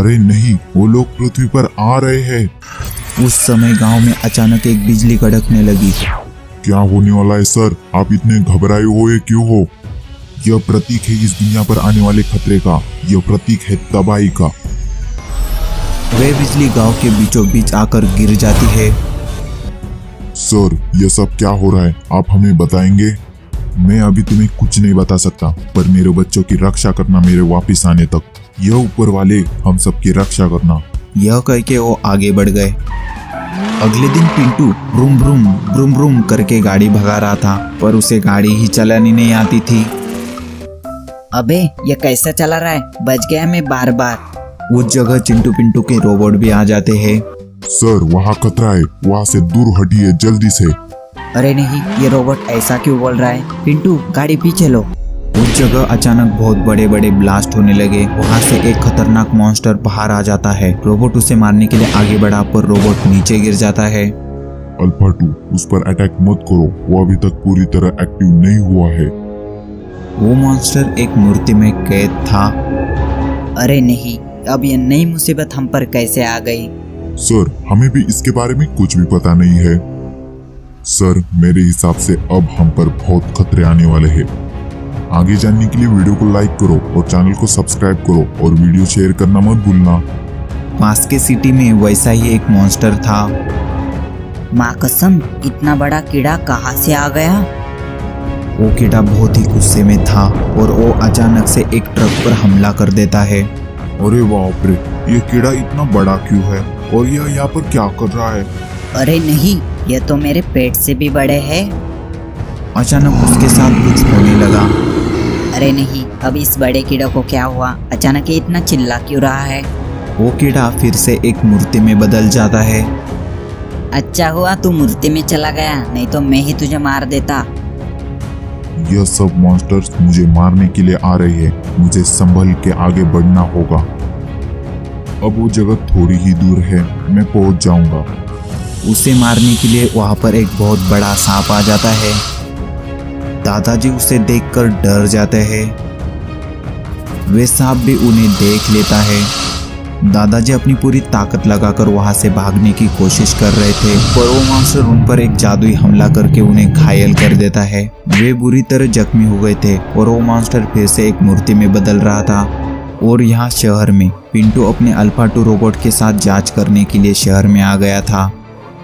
अरे नहीं, वो लोग पृथ्वी पर आ रहे हैं। उस समय गांव में अचानक एक बिजली कड़कने लगी। क्या होने वाला है सर? आप इतने घबराए हुए क्यों हो? यह प्रतीक है इस दुनिया पर आने वाले खतरे का। यह प्रतीक है तबाही का। वह बिजली गांव के बीचों बीच आकर गिर जाती है। सर, यह सब क्या हो रहा है? आप हमें बताएंगे? मैं अभी तुम्हें कुछ नहीं बता सकता, पर मेरे बच्चों की रक्षा करना मेरे वापिस आने तक। यह ऊपर वाले हम सबकी रक्षा करना। यह कह के वो आगे बढ़ गए। अगले दिन Pintu vroom vroom vroom vroom करके गाड़ी भगा रहा था, पर उसे गाड़ी ही चलानी नहीं आती थी। अबे ये कैसा चला रहा है? बच गया मैं बार बार। उस जगह चिंटू पिंटू के रोबोट भी आ जाते हैं। सर, वहाँ खतरा है, वहाँ से दूर हटिए जल्दी से। अरे नहीं, ये रोबोट ऐसा क्यों बोल रहा है? पिंटू गाड़ी पीछे लो। उस जगह अचानक बहुत बड़े बड़े ब्लास्ट होने लगे। वहाँ से एक खतरनाक मॉन्स्टर बाहर आ जाता है। रोबोट उसे मारने के लिए आगे बढ़ा, पर रोबोट नीचे गिर जाता है। अल्फा 2, उस पर अटैक मत करो, वो अभी तक पूरी तरह एक्टिव नहीं हुआ है। वो मॉन्स्टर एक मूर्ति में कैद था। अरे नहीं, अब ये नई मुसीबत हम पर कैसे आ गई? सर, हमें भी इसके बारे में कुछ भी पता नहीं है। सर, मेरे हिसाब से अब हम पर बहुत खतरे आने वाले हैं। आगे जानने के लिए वीडियो को लाइक करो और चैनल को सब्सक्राइब करो और वीडियो शेयर करना मत भूलना। पास के सिटी में वैसा ही एक मॉन्स्टर था। माँ कसम, इतना बड़ा कीड़ा कहाँ से आ गया? वो कीड़ा बहुत ही गुस्से में था और वो अचानक से एक ट्रक पर हमला कर देता है। अरे बाप रे, ये कीड़ा इतना बड़ा क्यों है और यह यहाँ पर क्या कर रहा है? अरे नहीं, ये तो मेरे पेट से भी बड़े हैं। अचानक उसके साथ कुछ होने लगा। अरे नहीं, अब इस बड़े कीड़े को क्या हुआ? अचानक ये इतना चिल्ला क्यों रहा है? वो कीड़ा फिर से एक मूर्ति में बदल जाता है। अच्छा हुआ तू मूर्ति में चला गया, नहीं तो मैं ही तुझे मार देता। यह सब मॉन्स्टर्स मुझे मारने के लिए आ रहे हैं। मुझे संभल के आगे बढ़ना होगा। अब वो जगह थोड़ी ही दूर है, मैं पहुंच जाऊंगा। उसे मारने के लिए वहां पर एक बहुत बड़ा सांप आ जाता है। दादाजी उसे देखकर डर जाते हैं। वे सांप भी उन्हें देख लेता है। दादाजी अपनी पूरी ताकत लगाकर वहां से भागने की कोशिश कर रहे थे, पर वो मॉन्स्टर उन पर एक जादुई हमला करके उन्हें घायल कर देता है। वे बुरी तरह जख्मी हो गए थे और वो मॉन्स्टर फिर से एक मूर्ति में बदल रहा था। और यहाँ शहर में पिंटू अपने अल्फा 2 रोबोट के साथ जांच करने के लिए शहर में आ गया था।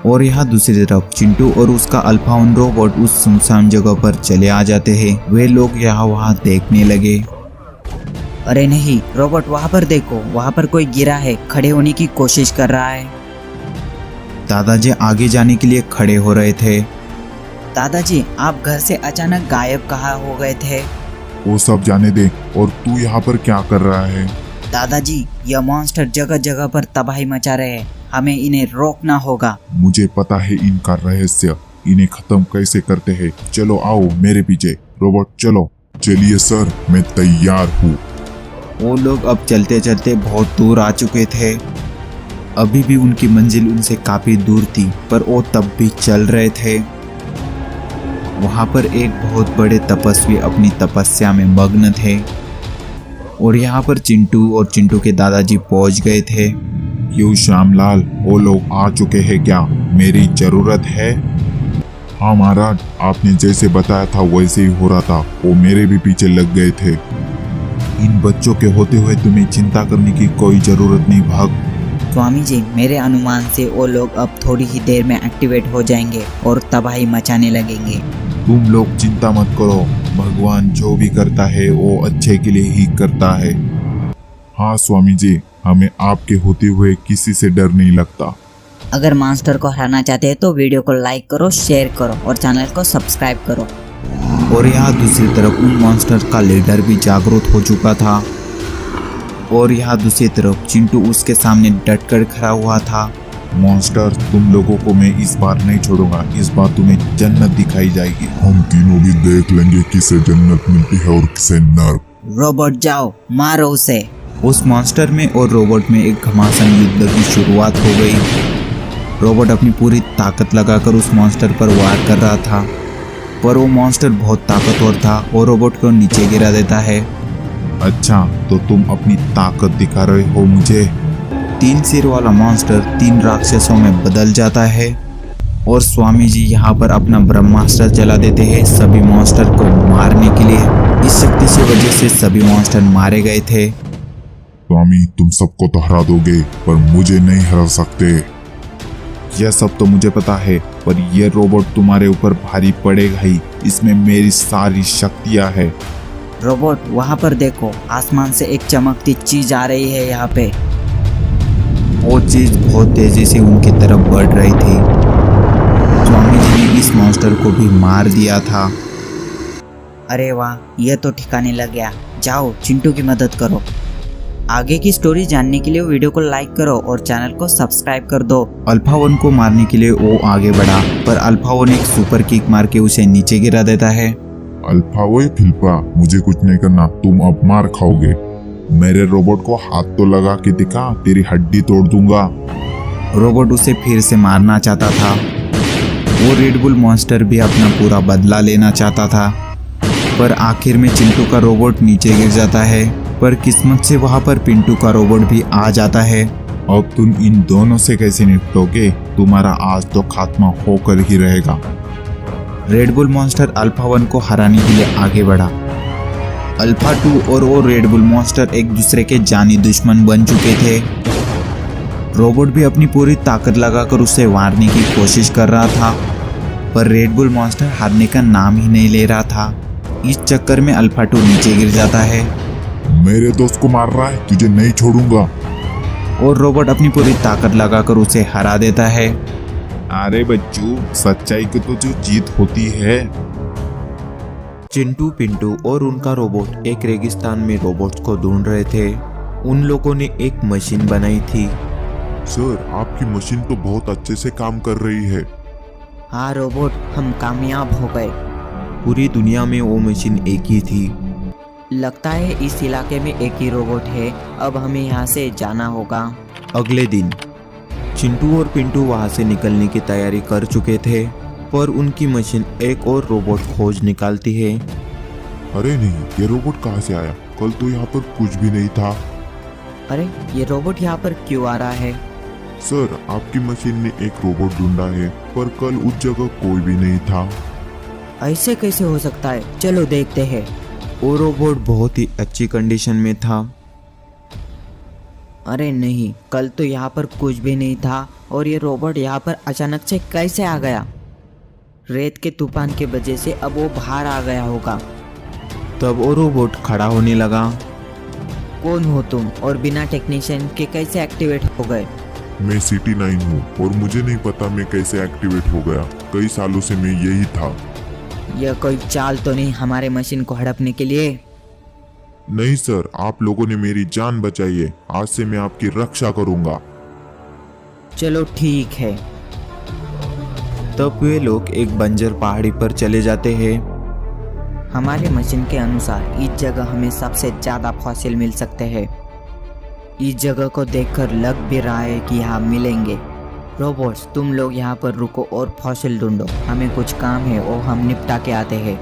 और यहाँ दूसरी तरफ चिंटू और उसका अल्फा 1 रोबोट उस सुनसान जगह पर चले आ जाते हैं। वे लोग यहाँ वहाँ देखने लगे। अरे नहीं, रोबोट वहाँ पर देखो, वहाँ पर कोई गिरा है, खड़े होने की कोशिश कर रहा है। दादाजी आगे जाने के लिए खड़े हो रहे थे। दादाजी, आप घर से अचानक गायब कहाँ हो गए थे? वो सब जाने दे, और तू यहाँ पर क्या कर रहा है? दादाजी, यह मॉन्स्टर जगह जगह पर तबाही मचा रहे हैं, हमें इन्हें रोकना होगा। मुझे पता है इनका रहस्य, इन्हें खत्म कैसे करते हैं। चलो आओ मेरे पीछे। रोबोट चलो। चलिए सर, मैं तैयार हूँ। वो लोग अब चलते चलते बहुत दूर आ चुके थे। अभी भी उनकी मंजिल उनसे काफी दूर थी, पर वो तब भी चल रहे थे। वहां पर एक बहुत बड़े तपस्वी अपनी तपस्या में मग्न थे। और यहाँ पर चिंटू और चिंटू के दादाजी पहुंच गए थे। क्यों श्यामलाल, वो लोग आ चुके हैं क्या? मेरी जरूरत है? हाँ महाराज, आपने जैसे बताया था वैसे ही हो रहा था। वो मेरे भी पीछे लग गए थे। इन बच्चों के होते हुए तुम्हें चिंता करने की कोई जरूरत नहीं भाग। स्वामी जी, मेरे अनुमान से वो लोग अब थोड़ी ही देर में एक्टिवेट हो जाएंगे और तबाही मचाने लगेंगे। तुम लोग चिंता मत करो, भगवान जो भी करता है वो अच्छे के लिए ही करता है। हाँ स्वामी जी, हमें आपके होते हुए किसी से डर नहीं लगता। अगर मॉन्स्टर को हराना चाहते हैं तो वीडियो को लाइक करो, शेयर करो और चैनल को सब्सक्राइब करो। और यहाँ दूसरी तरफ उन मॉन्स्टर का लीडर भी जागरूक हो चुका था। और यहाँ दूसरी तरफ चिंटू उसके सामने डटकर खड़ा हुआ था। मॉन्स्टर, तुम लोगों को मैं इस बार नहीं छोड़ूंगा। इस बार तुम्हें जन्नत दिखाई जाएगी। हम तीनों भी देख लेंगे किसे जन्नत मिलती है और किसे नर्क। रोबोट जाओ, मारो उसे। उस मॉन्स्टर में और रोबोट में एक घमासान युद्ध की शुरुआत हो गई। रोबोट अपनी पूरी ताकत लगाकर उस मॉन्स्टर पर वार कर रहा था, पर वो मॉन्स्टर बहुत ताकतवर था और रोबोट को नीचे गिरा देता है। अच्छा, तो तुम अपनी ताकत दिखा रहे हो मुझे? तीन सिर वाला मॉन्स्टर 3 राक्षसों में बदल जाता है और स्वामी जी यहाँ पर अपना ब्रह्मास्त्र चला देते हैं सभी मॉन्स्टर को मारने के लिए। इस शक्ति की वजह से सभी मॉन्स्टर मारे गए थे। स्वामी, तुम सबको तो हरा दोगे पर मुझे नहीं हरा सकते। यह सब तो मुझे पता है, पर यह रोबोट तुम्हारे ऊपर भारी पड़ेगा ही। इसमें मेरी सारी शक्तियाँ है। रोबोट वहाँ पर देखो, आसमान से एक चमकती चीज आ रही है यहाँ पे। वो चीज बहुत तेजी से उनकी तरफ बढ़ रही थी। स्वामी जी ने इस मॉन्स्टर को भी मार दिया था। अरे वाह, यह तो ठिकाने लग गया। जाओ चिंटू की मदद करो। आगे की स्टोरी जानने के लिए वीडियो को लाइक करो और चैनल को सब्सक्राइब कर दो। अल्फा वन को मारने के लिए वो आगे बढ़ा, पर अल्फा वन एक सुपर किक मार के उसे नीचे गिरा देता है। अल्फा वो फिल्पा, मुझे कुछ नहीं करना, तुम अब मार खाओगे। मेरे रोबोट को हाथ तो लगा के दिखा, तेरी हड्डी तोड़ दूंगा। रोबोट उसे फिर से मारना चाहता था। वो रेडबुल मॉन्स्टर भी अपना पूरा बदला लेना चाहता था, पर आखिर में चिंटू का रोबोट नीचे गिर जाता है। पर किस्मत से वहाँ पर पिंटू का रोबोट भी आ जाता है। अब तुम इन दोनों से कैसे निपटोगे? तुम्हारा आज तो खात्मा होकर ही रहेगा। रेडबुल मॉन्स्टर अल्फा वन को हराने के लिए आगे बढ़ा। अल्फा 2 और वो रेडबुल मॉन्स्टर एक दूसरे के जानी दुश्मन बन चुके थे। रोबोट भी अपनी पूरी ताकत लगाकर उसे मारने की कोशिश कर रहा था, पर रेडबुल मॉन्स्टर हारने का नाम ही नहीं ले रहा था। इस चक्कर में अल्फा 2 नीचे गिर जाता है। मेरे दोस्त को मार रहा है, तुझे नहीं छोड़ूंगा। और रोबोट अपनी पूरी ताकत लगाकर उसे हरा देता है। अरे बच्चू, सच्चाई की तो जो जीत होती है। चिंटू, पिंटू और उनका रोबोट एक रेगिस्तान में रोबोट्स को ढूंढ रहे थे। उन लोगों ने एक मशीन बनाई थी। सर, आपकी मशीन तो बहुत अच्छे से काम कर रही है। हाँ रोबोट, हम कामयाब हो गए। पूरी दुनिया में वो मशीन एक ही थी। लगता है इस इलाके में एक ही रोबोट है। अब हमें यहाँ से जाना होगा। अगले दिन चिंटू और पिंटू वहाँ से निकलने की तैयारी कर चुके थे, पर उनकी मशीन एक और रोबोट खोज निकालती है। अरे नहीं, ये रोबोट कहाँ से आया? कल तो यहाँ पर कुछ भी नहीं था। अरे ये रोबोट यहाँ पर क्यों आ रहा है? सर, आपकी मशीन ने एक रोबोट ढूंढा है, पर कल उस जगह कोई भी नहीं था। ऐसे कैसे हो सकता है? चलो देखते हैं। वो रोबोट बहुत ही अच्छी कंडीशन में था। अरे नहीं, कल तो यहाँ पर कुछ भी नहीं था और ये रोबोट यहाँ पर अचानक से कैसे आ गया? रेत के तूफान की वजह से अब वो बाहर आ गया होगा। तब वो रोबोट खड़ा होने लगा। कौन हो तुम और बिना टेक्नीशियन के कैसे एक्टिवेट हो गए? मैं CT9 हूँ और मुझे नहीं पता मैं कैसे एक्टिवेट हो गया। कई सालों से मैं यही था। यह कोई चाल तो नहीं हमारे मशीन को हड़पने के लिए? नहीं सर, आप लोगों ने मेरी जान बचाई है। आज से मैं आपकी रक्षा करूंगा। चलो ठीक है। तब वे लोग एक बंजर पहाड़ी पर चले जाते हैं। हमारे मशीन के अनुसार इस जगह हमें सबसे ज्यादा फॉसिल मिल सकते हैं। इस जगह को देखकर लग भी रहा है कि यहाँ मिलेंगे। रोबोट्स, तुम लोग यहाँ पर रुको और फॉसिल ढूंढो। हमें कुछ काम है और हम निपटा के आते हैं।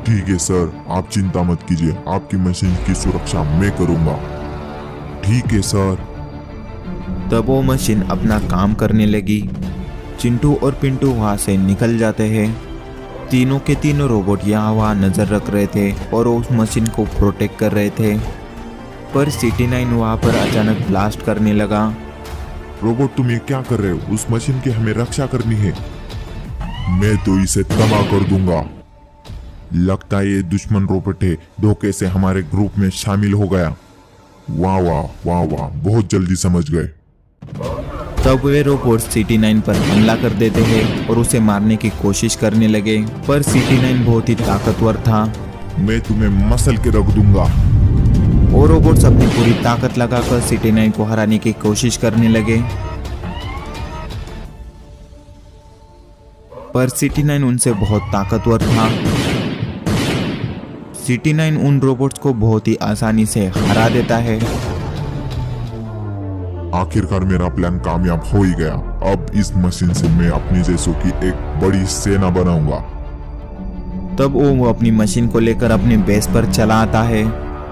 ठीक है सर, आप चिंता मत कीजिए, आपकी मशीन की सुरक्षा मैं करूंगा। ठीक है सर। तब वो मशीन अपना काम करने लगी। चिंटू और पिंटू वहाँ से निकल जाते हैं। तीनों के तीनों रोबोट यहाँ वहाँ नजर रख रहे थे और उस मशीन को प्रोटेक्ट कर रहे थे, पर CT9 वहाँ पर अचानक ब्लास्ट करने लगा। रोबोट, तुम ये क्या कर रहे हो? उस मशीन की हमें रक्षा करनी है। मैं तो इसे तबाह कर दूंगा। लगता है ये दुश्मन रोबोट है, धोखे से हमारे ग्रुप में शामिल हो गया। वाह वाह वाह वाह, बहुत जल्दी समझ गए। तब वे रोबोट CT9 पर हमला कर देते हैं और उसे मारने की कोशिश करने लगे, पर CT9 बहुत ही ताकतवर था। मैं तुम्हें मसल के रख दूंगा। और रोबोट्स अपनी पूरी ताकत लगाकर CT9 को हराने की कोशिश करने लगे, पर CT9 उनसे बहुत ताकतवर था। CT9 उन रोबोट्स को बहुत ही आसानी से हरा देता है। आखिरकार मेरा प्लान कामयाब हो ही गया। अब इस मशीन से मैं अपनी जैसों की एक बड़ी सेना बनाऊंगा। तब वो अपनी मशीन को लेकर अपने बेस पर चला आता है।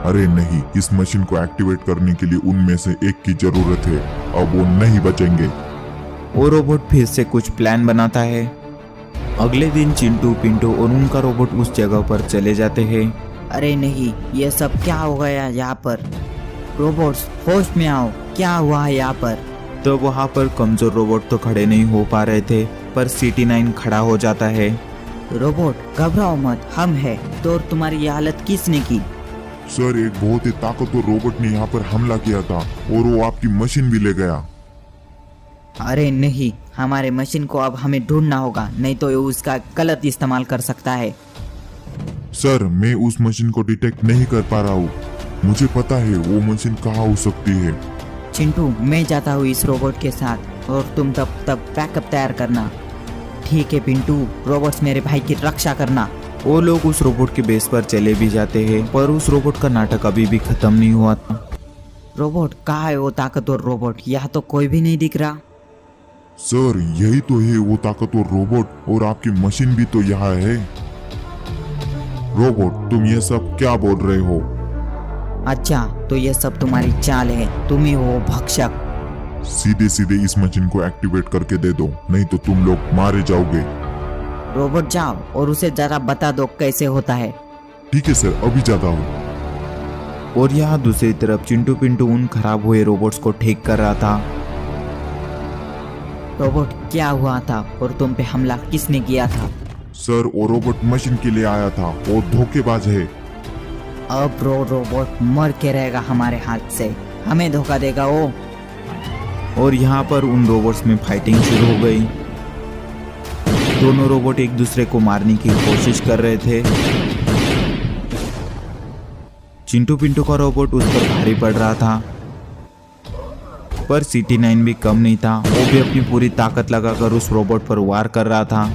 अरे नहीं, इस मशीन को एक्टिवेट करने के लिए उनमें से एक की जरूरत है। अब वो नहीं बचेंगे। वो रोबोट फिर से कुछ प्लान बनाता है। अगले दिन चिंटू, पिंटू और उनका रोबोट उस जगह पर चले जाते हैं। अरे नहीं, ये सब क्या हो गया यहाँ पर? रोबोट्स होश में आओ, क्या हुआ है यहाँ पर? तो वहाँ पर कमजोर रोबोट तो खड़े नहीं हो पा रहे थे, पर CT9 खड़ा हो जाता है। रोबोट घबराओ मत, हम हैं। तो और तुम्हारी ये हालत किसने की? सर, एक बहुत ही ताकतवर रोबोट ने यहाँ पर हमला किया था और वो आपकी मशीन भी ले गया। अरे नहीं, हमारे मशीन को अब हमें ढूंढना होगा, नहीं तो ये उसका गलत इस्तेमाल कर सकता है। सर, मैं उस मशीन को डिटेक्ट नहीं कर पा रहा हूँ। मुझे पता है वो मशीन कहाँ हो सकती है। चिंटू, मैं जाता हूँ इस रोबोट के साथ और तुम तब बैकअप तैयार करना। ठीक है पिंटू, रोबोट्स मेरे भाई की रक्षा करना। वो लोग उस रोबोट के बेस पर चले भी जाते हैं, पर उस रोबोट का नाटक अभी भी खत्म नहीं हुआ था। रोबोट कहाँ है वो ताकतवर रोबोट? यहाँ तो कोई भी नहीं दिख रहा। सर, यही तो है वो ताकतवर रोबोट और आपकी मशीन भी तो यहाँ है। रोबोट, तुम ये सब क्या बोल रहे हो? अच्छा, तो ये सब तुम्हारी चाल है, तुम ही हो भक्षक। सीधे सीधे इस मशीन को एक्टिवेट करके दे दो, नहीं तो तुम लोग मारे जाओगे। रोबोट जाओ और उसे जरा बता दो कैसे होता है। ठीक है सर, अभी जाता हूँ। और यहाँ दूसरी तरफ चिंटू पिंटू उन खराब हुए रोबोट्स को ठीक कर रहा था। रोबोट क्या हुआ था और तुम पे हमला किसने किया था? सर, वो रोबोट मशीन के लिए आया था, वो धोखेबाज है। अब रोबोट मर के रहेगा हमारे हाथ से, हमें धोखा देगा वो। और यहाँ पर उन रोबोट्स में फाइटिंग शुरू हो गई। दोनों रोबोट एक दूसरे को मारने की कोशिश कर रहे थे। चिंटू पिंटू का रोबोट उस पर भारी पड़ रहा था, पर CT9 भी कम नहीं था। वो भी अपनी पूरी ताकत लगाकर उस रोबोट पर वार कर रहा था।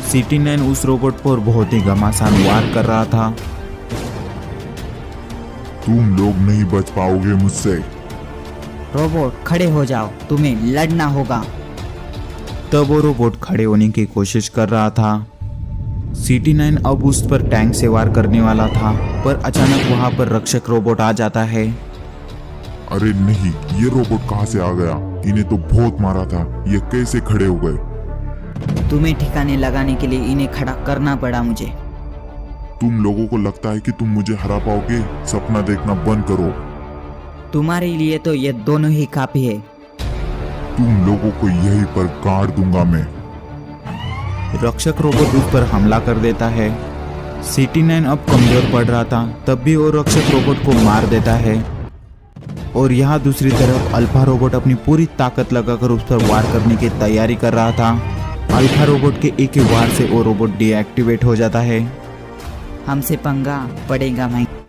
CT9 उस रोबोट पर बहुत ही घमासान वार कर रहा था। तुम लोग नहीं बच पाओगे मुझसे। रोबोट खड़े हो जाओ, तुम्हें लड़ना होगा। तब वो रोबोट खड़े होने की कोशिश कर रहा था। CT9 अब उस पर टैंक से वार करने वाला था, पर अचानक वहां पर रक्षक रोबोट आ जाता है। अरे नहीं, ये रोबोट कहाँ से आ गया? इन्हें तो बहुत मारा था, ये कैसे खड़े हो गए? तुम्हें ठिकाने लगाने के लिए इन्हें खड़ा करना पड़ा मुझे। तुम लोगों को लगता है कि तुम मुझे हरा पाओगे? सपना देखना बंद करो। तुम्हारे लिए तो ये दोनों ही काफी है। तुम लोगों को यहीं पर गाड़ दूंगा मैं। रक्षक रोबोट उस पर हमला कर देता है। CT9 अब कमजोर पड़ रहा था, तब भी वो रक्षक रोबोट को मार देता है। और यहाँ दूसरी तरफ अल्फा रोबोट अपनी पूरी ताकत लगाकर उस पर वार करने की तैयारी कर रहा था। अल्फा रोबोट के एक ही वार से वो रोबोट डीएक्टिवेट हो जाता है। हमसे पंगा पड़ेगा भाई।